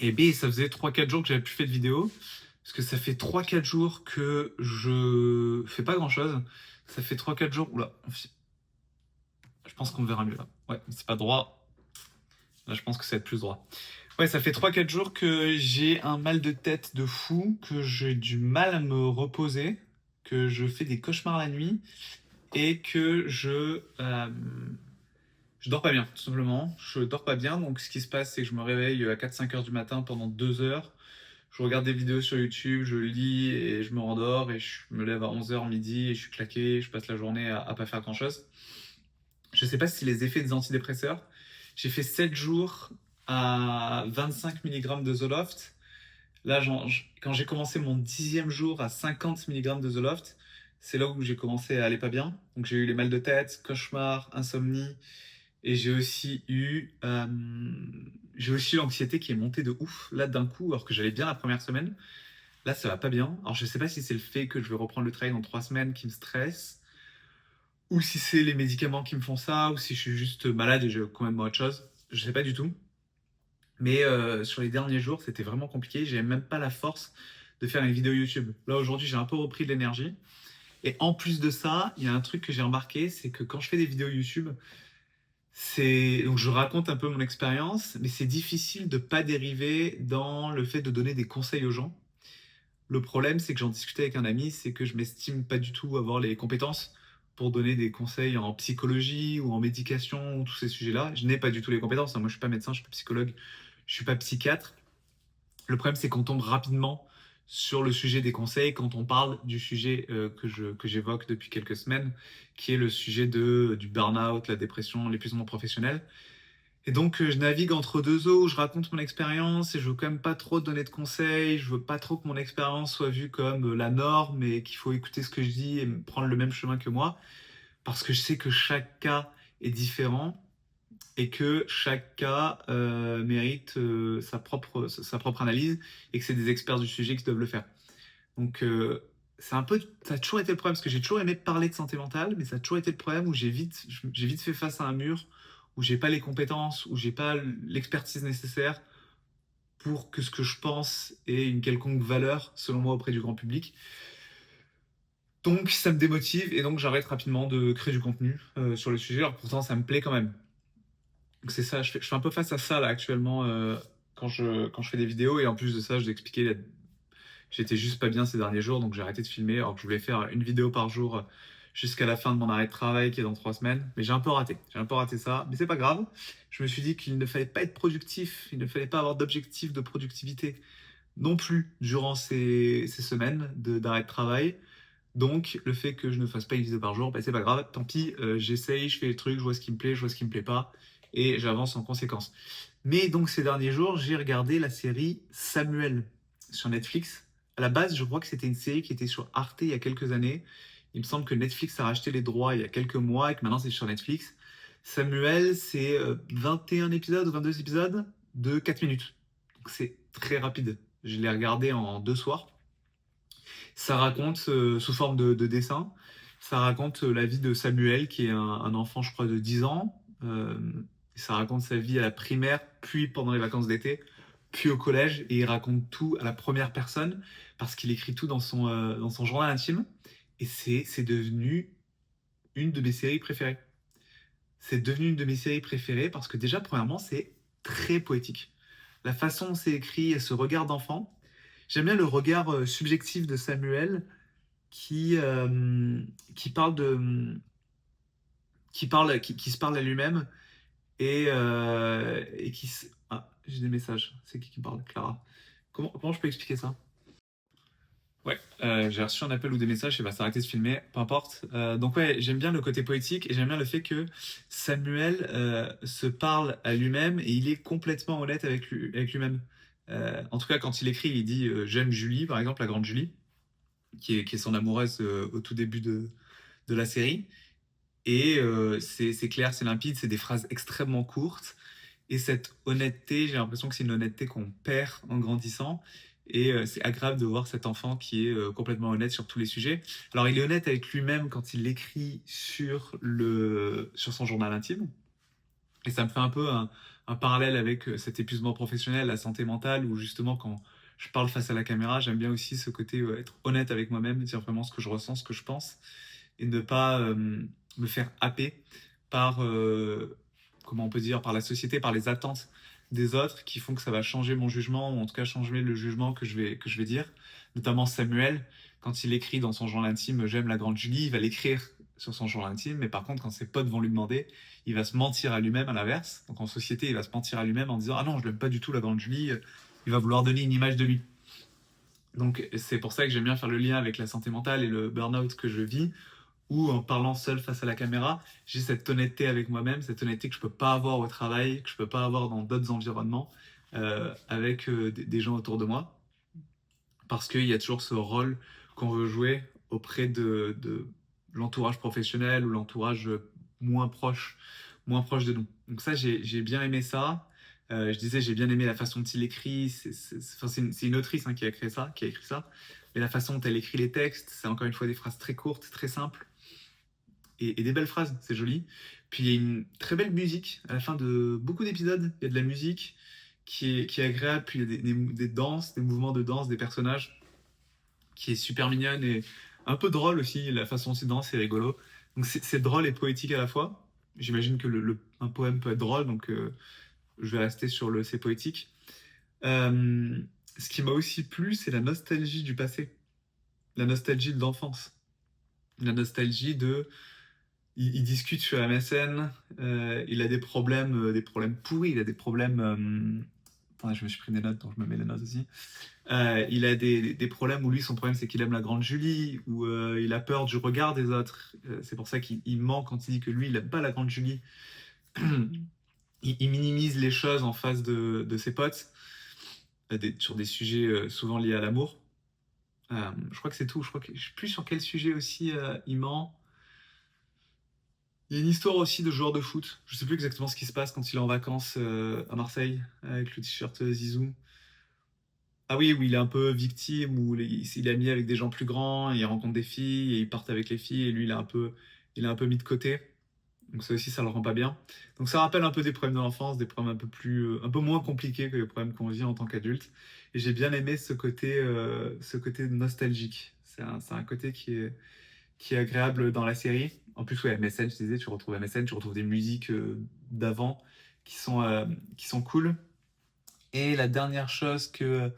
Et B, ça faisait 3-4 jours que j'avais plus fait de vidéo. Parce que ça fait 3-4 jours que je fais pas grand chose. Ça fait 3-4 jours. Oula, je pense qu'on verra mieux là. Ouais, mais c'est pas droit. Là, je pense que ça va être plus droit. Ouais, ça fait 3-4 jours que j'ai un mal de tête de fou, que j'ai du mal à me reposer, que je fais des cauchemars la nuit et que je dors pas bien, tout simplement. Je dors pas bien, donc ce qui se passe, c'est que je me réveille à 4-5 heures du matin pendant 2 heures. Je regarde des vidéos sur YouTube, je lis et je me rendors et je me lève à 11 heures midi et je suis claqué, je passe la journée à pas faire grand chose. Je sais pas si les effets des antidépresseurs. J'ai fait 7 jours à 25 mg de Zoloft. Là, quand j'ai commencé mon 10e jour à 50 mg de Zoloft, c'est là où j'ai commencé à aller pas bien. Donc j'ai eu les mal de tête, cauchemars, insomnie, et j'ai aussi eu l'anxiété qui est montée de ouf là d'un coup, alors que j'allais bien la première semaine. Là, ça va pas bien. Alors je sais pas si c'est le fait que je vais reprendre le travail dans 3 semaines qui me stresse, ou si c'est les médicaments qui me font ça, ou si je suis juste malade et j'ai quand même autre chose. Je sais pas du tout. Mais sur les derniers jours, c'était vraiment compliqué. J'avais même pas la force de faire une vidéo YouTube. Là, aujourd'hui, j'ai un peu repris de l'énergie. Et en plus de ça, il y a un truc que j'ai remarqué, c'est que quand je fais des vidéos YouTube, donc je raconte un peu mon expérience, mais c'est difficile de pas dériver dans le fait de donner des conseils aux gens. Le problème, c'est que j'en discutais avec un ami, c'est que je m'estime pas du tout avoir les compétences pour donner des conseils en psychologie ou en médication ou tous ces sujets-là. Je n'ai pas du tout les compétences, hein. Moi, je suis pas médecin, je suis pas psychologue, je suis pas psychiatre. Le problème, c'est qu'on tombe rapidement sur le sujet des conseils quand on parle du sujet que j'évoque depuis quelques semaines, qui est le sujet du burn-out, la dépression, l'épuisement professionnel. Et donc, je navigue entre deux eaux où je raconte mon expérience et je veux quand même pas trop donner de conseils. Je veux pas trop que mon expérience soit vue comme la norme et qu'il faut écouter ce que je dis et prendre le même chemin que moi. Parce que je sais que chaque cas est différent et que chaque cas mérite sa propre analyse et que c'est des experts du sujet qui doivent le faire. Donc, c'est un peu, ça a toujours été le problème parce que j'ai toujours aimé parler de santé mentale, mais ça a toujours été le problème où j'ai vite fait face à un mur où j'ai pas les compétences, où j'ai pas l'expertise nécessaire pour que ce que je pense ait une quelconque valeur, selon moi, auprès du grand public. Donc ça me démotive et donc j'arrête rapidement de créer du contenu sur le sujet. Alors pourtant ça me plaît quand même. Donc c'est ça, je fais un peu face à ça là actuellement quand je fais des vidéos et en plus de ça, je vous expliquais, j'étais juste pas bien ces derniers jours donc j'ai arrêté de filmer alors que je voulais faire une vidéo par jour jusqu'à la fin de mon arrêt de travail qui est dans 3 semaines. Mais j'ai un peu raté ça, mais c'est pas grave. Je me suis dit qu'il ne fallait pas être productif, il ne fallait pas avoir d'objectif de productivité non plus durant ces semaines d'arrêt de travail. Donc, le fait que je ne fasse pas une vidéo par jour, bah, c'est pas grave, tant pis, j'essaye, je fais les trucs, je vois ce qui me plaît, je vois ce qui me plaît pas, et j'avance en conséquence. Mais donc, ces derniers jours, j'ai regardé la série Samuel sur Netflix. À la base, je crois que c'était une série qui était sur Arte il y a quelques années. Il me semble que Netflix a racheté les droits il y a quelques mois et que maintenant c'est sur Netflix. Samuel, c'est 21 épisodes ou 22 épisodes de 4 minutes. Donc, c'est très rapide. Je l'ai regardé en 2 soirs. Ça raconte, sous forme de dessin, ça raconte la vie de Samuel, qui est un enfant, je crois, de 10 ans. Ça raconte sa vie à la primaire, puis pendant les vacances d'été, puis au collège, et il raconte tout à la première personne, parce qu'il écrit tout dans son journal intime. Et c'est devenu une de mes séries préférées. C'est devenu une de mes séries préférées parce que déjà, premièrement, c'est très poétique. La façon dont c'est écrit et ce regard d'enfant, j'aime bien le regard subjectif de Samuel qui, euh, qui parle de, qui se parle à lui-même et ah, j'ai des messages. C'est qui me parle? Clara. Comment je peux expliquer ça? Ouais, j'ai reçu un appel ou des messages et bah, ça a arrêté de filmer, peu importe. Donc ouais, j'aime bien le côté poétique et j'aime bien le fait que Samuel se parle à lui-même et il est complètement honnête avec lui-même. En tout cas, quand il écrit, il dit j'aime Julie, par exemple, la grande Julie, qui est son amoureuse au tout début de la série. Et c'est clair, c'est limpide, c'est des phrases extrêmement courtes. Et cette honnêteté, j'ai l'impression que c'est une honnêteté qu'on perd en grandissant. Et c'est agréable de voir cet enfant qui est complètement honnête sur tous les sujets. Alors il est honnête avec lui-même quand il l'écrit sur son journal intime. Et ça me fait un peu un parallèle avec cet épuisement professionnel, la santé mentale, où justement quand je parle face à la caméra, j'aime bien aussi ce côté être honnête avec moi-même, dire vraiment ce que je ressens, ce que je pense, et ne pas me faire happer par, comment on peut dire, par la société, par les attentes des autres qui font que ça va changer mon jugement, ou en tout cas changer le jugement que je vais dire. Notamment Samuel, quand il écrit dans son journal intime «J'aime la grande Julie», il va l'écrire sur son journal intime, mais par contre, quand ses potes vont lui demander, il va se mentir à lui-même à l'inverse. Donc en société, il va se mentir à lui-même en disant «Ah non, je l'aime pas du tout la grande Julie», il va vouloir donner une image de lui. Donc c'est pour ça que j'aime bien faire le lien avec la santé mentale et le burn-out que je vis, où en parlant seul face à la caméra, j'ai cette honnêteté avec moi-même, cette honnêteté que je peux pas avoir au travail, que je peux pas avoir dans d'autres environnements, avec des gens autour de moi, parce qu'il y a toujours ce rôle qu'on veut jouer auprès de l'entourage professionnel ou l'entourage moins proche, moins proche de nous. Donc ça, j'ai bien aimé ça. Je disais, j'ai bien aimé la façon dont il écrit. C'est une autrice qui a créé ça, qui a écrit ça. Mais la façon dont elle écrit les textes, c'est encore une fois des phrases très courtes, très simples. Et des belles phrases, c'est joli. Puis il y a une très belle musique à la fin de beaucoup d'épisodes. Il y a de la musique qui est agréable, puis il y a des danses, des mouvements de danse, des personnages qui est super mignonne et un peu drôle aussi. La façon dont il danse, c'est rigolo. Donc c'est drôle et poétique à la fois. J'imagine que un poème peut être drôle, donc je vais rester sur le c'est poétique. Ce qui m'a aussi plu, c'est la nostalgie du passé, la nostalgie de l'enfance, la nostalgie de il discute sur MSN, il a des problèmes pourris, il a des problèmes. Attendez, je me suis pris des notes, donc je me mets les notes aussi. Il a des problèmes où lui, son problème, c'est qu'il aime la grande Julie, où il a peur du regard des autres. C'est pour ça qu'il ment quand il dit que lui, il aime pas la grande Julie. Il minimise les choses en face de ses potes, sur des sujets souvent liés à l'amour. Je crois que c'est tout. Je sais plus sur quel sujet aussi il ment. Il y a une histoire aussi de joueur de foot. Je sais plus exactement ce qui se passe quand il est en vacances à Marseille avec le t-shirt Zizou. Ah oui, où il est un peu victime, où il est ami avec des gens plus grands, il rencontre des filles et il part avec les filles et lui il est un peu mis de côté. Donc ça aussi, ça le rend pas bien. Donc ça rappelle un peu des problèmes de l'enfance, des problèmes un peu moins compliqués que les problèmes qu'on vit en tant qu'adulte. Et j'ai bien aimé ce côté nostalgique. C'est un côté qui est agréable dans la série. En plus, ouais, MSN, je disais, tu retrouves MSN, tu retrouves des musiques d'avant qui sont cool. Et la dernière chose que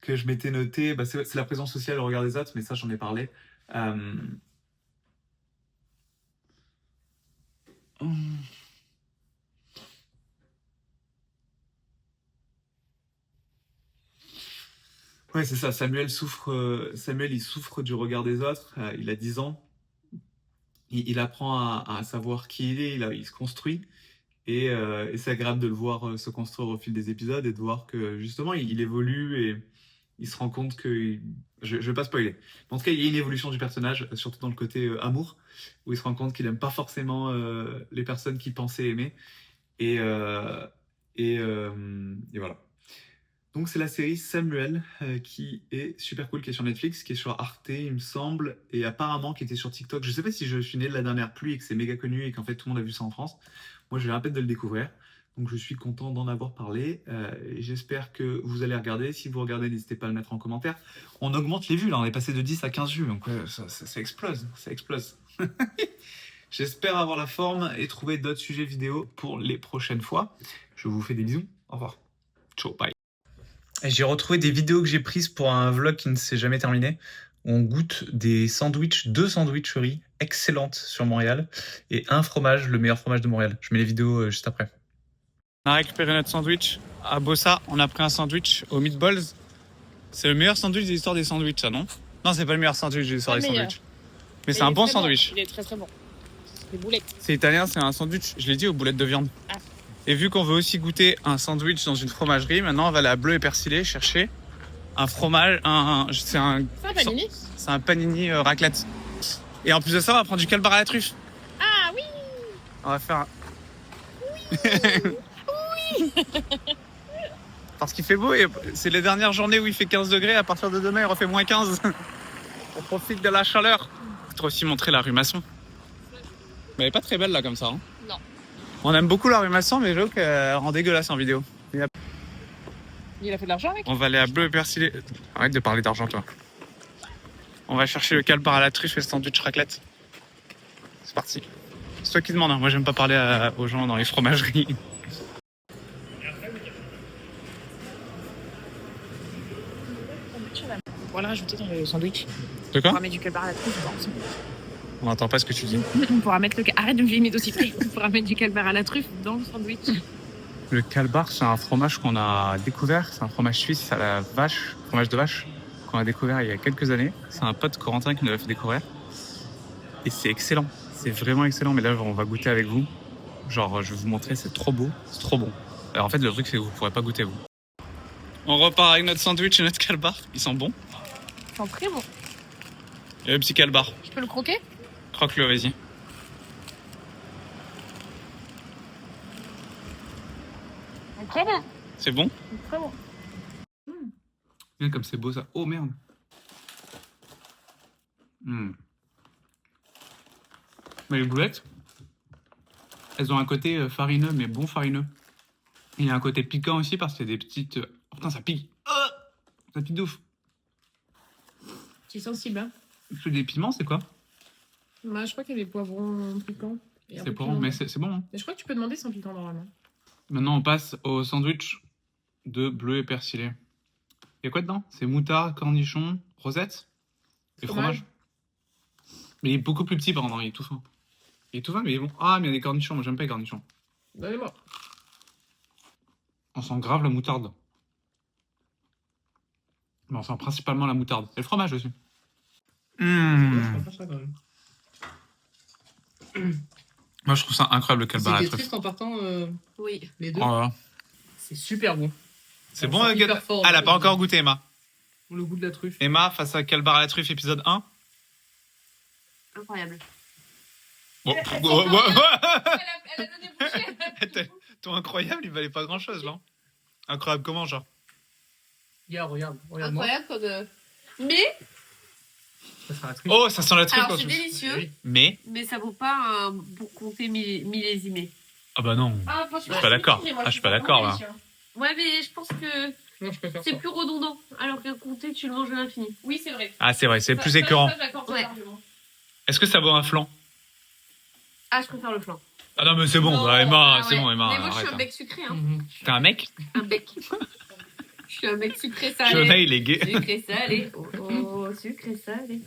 je m'étais noté, bah, c'est la présence sociale au regard des autres, mais ça, j'en ai parlé. Ouais, c'est ça. Samuel, il souffre du regard des autres. Il a 10 ans. Il apprend à savoir qui il est. Il se construit. Et c'est agréable de le voir se construire au fil des épisodes et de voir que justement, il évolue et il se rend compte que. Je vais pas spoiler. Mais en tout cas, il y a une évolution du personnage, surtout dans le côté amour, où il se rend compte qu'il aime pas forcément les personnes qu'il pensait aimer. Et, euh, et voilà. Donc c'est la série Samuel qui est super cool, qui est sur Netflix, qui est sur Arte, il me semble, et apparemment qui était sur TikTok. Je sais pas si je suis né de la dernière pluie et que c'est méga connu et qu'en fait tout le monde a vu ça en France. Moi, je viens à peine de le découvrir, donc je suis content d'en avoir parlé. Et j'espère que vous allez regarder. Si vous regardez, n'hésitez pas à le mettre en commentaire. On augmente les vues là, on est passé de 10 à 15 vues, donc ça explose, ça explose. J'espère avoir la forme et trouver d'autres sujets vidéo pour les prochaines fois. Je vous fais des bisous. Au revoir. Ciao, bye. J'ai retrouvé des vidéos que j'ai prises pour un vlog qui ne s'est jamais terminé. On goûte deux sandwicheries excellentes sur Montréal et un fromage, le meilleur fromage de Montréal. Je mets les vidéos juste après. On a récupéré notre sandwich à Bossa. On a pris un sandwich aux meatballs. C'est le meilleur sandwich de l'histoire des sandwichs, ça, non? Non, c'est pas le meilleur sandwich de l'histoire des sandwichs. Mais c'est un bon sandwich. Il est très très bon. Des boulettes. C'est italien, c'est un sandwich, je l'ai dit, aux boulettes de viande. Ah. Et vu qu'on veut aussi goûter un sandwich dans une fromagerie, maintenant on va aller à Bleu et Persillé chercher un fromage, c'est un panini. C'est un panini raclette. Et en plus de ça, on va prendre du calbar à la truffe. Ah oui. On va faire un... Oui. Oui. Parce qu'il fait beau et c'est les dernières journées où il fait 15 degrés. À partir de demain, il refait moins 15. On profite de la chaleur. Je vais aussi montrer la rue Masson. Mais elle est pas très belle là comme ça. Hein. Non. On aime beaucoup la rue Masson, mais j'avoue qu'elle rend dégueulasse en vidéo. Il a fait de l'argent avec. On va aller à Bleu et Persillé. Arrête de parler d'argent, toi. On va chercher le calbar à la truffe et le sandwich raclette. C'est parti. C'est toi qui demandes, hein. Moi j'aime pas parler aux gens dans les fromageries. On va le rajouter dans le sandwich. De On quoi? pourra mettre du calbar à la truffe dans le sandwich. On n'entend pas ce que tu dis. On pourra mettre arrête de me filmer d'aussi près. On pourra mettre du calbar à la truffe dans le sandwich. Le calbar, c'est un fromage qu'on a découvert. C'est un fromage suisse à la vache, fromage de vache, qu'on a découvert il y a quelques années. C'est un pote Corentin qui nous l'a fait découvrir. Et c'est excellent. C'est vraiment excellent. Mais là, on va goûter avec vous. Genre, je vais vous montrer, c'est trop beau. C'est trop bon. Alors, en fait, le truc, c'est que vous ne pourrez pas goûter, vous. On repart avec notre sandwich et notre calbar. Ils sont bons. Ils sont très bons. Et le petit calbar. Je peux le croquer? Croque-le, vas-y. C'est très bon. C'est bon? C'est très bon. Bien comme c'est beau ça. Oh merde. Mais les boulettes, elles ont un côté farineux, mais bon farineux. Et il y a un côté piquant aussi parce qu'il y a des petites... Oh putain, ça pique. Ça pique de ouf. Tu es sensible, hein? C'est des piments, c'est quoi? Bah, je crois qu'il y a des poivrons piquants. Et un C'est peu bon, piquants. mais c'est bon. Hein. Mais je crois que tu peux demander sans piquant normalement. Maintenant, on passe au sandwich de bleu et persillé. Il y a quoi dedans? C'est moutarde, cornichon, rosette et fromage. Mais il est beaucoup plus petit, par contre, il est tout fin. Il est tout fin, mais il est bon. Ah, mais il y a des cornichons, moi j'aime pas les cornichons. Donnez-moi. On sent grave la moutarde. Mais on sent principalement la moutarde. Et le fromage aussi. Moi je trouve ça incroyable le calbar à la C'était truffe. triste en partant Oui. les deux. Oh là là. C'est super bon. C'est On bon, sent Agathe? hyper fort, Ah, elle a pas encore goûté, Emma. Le goût de la truffe. Emma face à calbar à la truffe épisode 1. Incroyable. Bon, Elle a donné boucher. ton incroyable, il valait pas grand chose là. Incroyable comment, genre? Regarde moi. Incroyable quand Mais, Ça sera la truffe. Oh, ça sent la truffe. Alors en c'est plus. délicieux, Mais. mais ça vaut pas un bon comté millésimé. Ah bah non. ah, franchement, Je suis pas d'accord. moi, Ah, je suis pas d'accord, là. Ouais, mais je pense que Non, je préfère c'est ça. plus redondant, alors qu'un comté, tu le manges à l'infini. Oui, c'est vrai. Ah, c'est vrai, c'est plus écœurant. Ouais. Est-ce que ça vaut un flan? Ah, je préfère le flan. Ah non, mais c'est bon, Non, Emma, Ah c'est ouais. bon, Emma. Mais moi, je suis arrête, un hein. bec sucré, hein. T'es un mec? Un bec. Je suis un bec sucré Jonah, salé. il est gay. Sucré salé. Oh, sucré salé.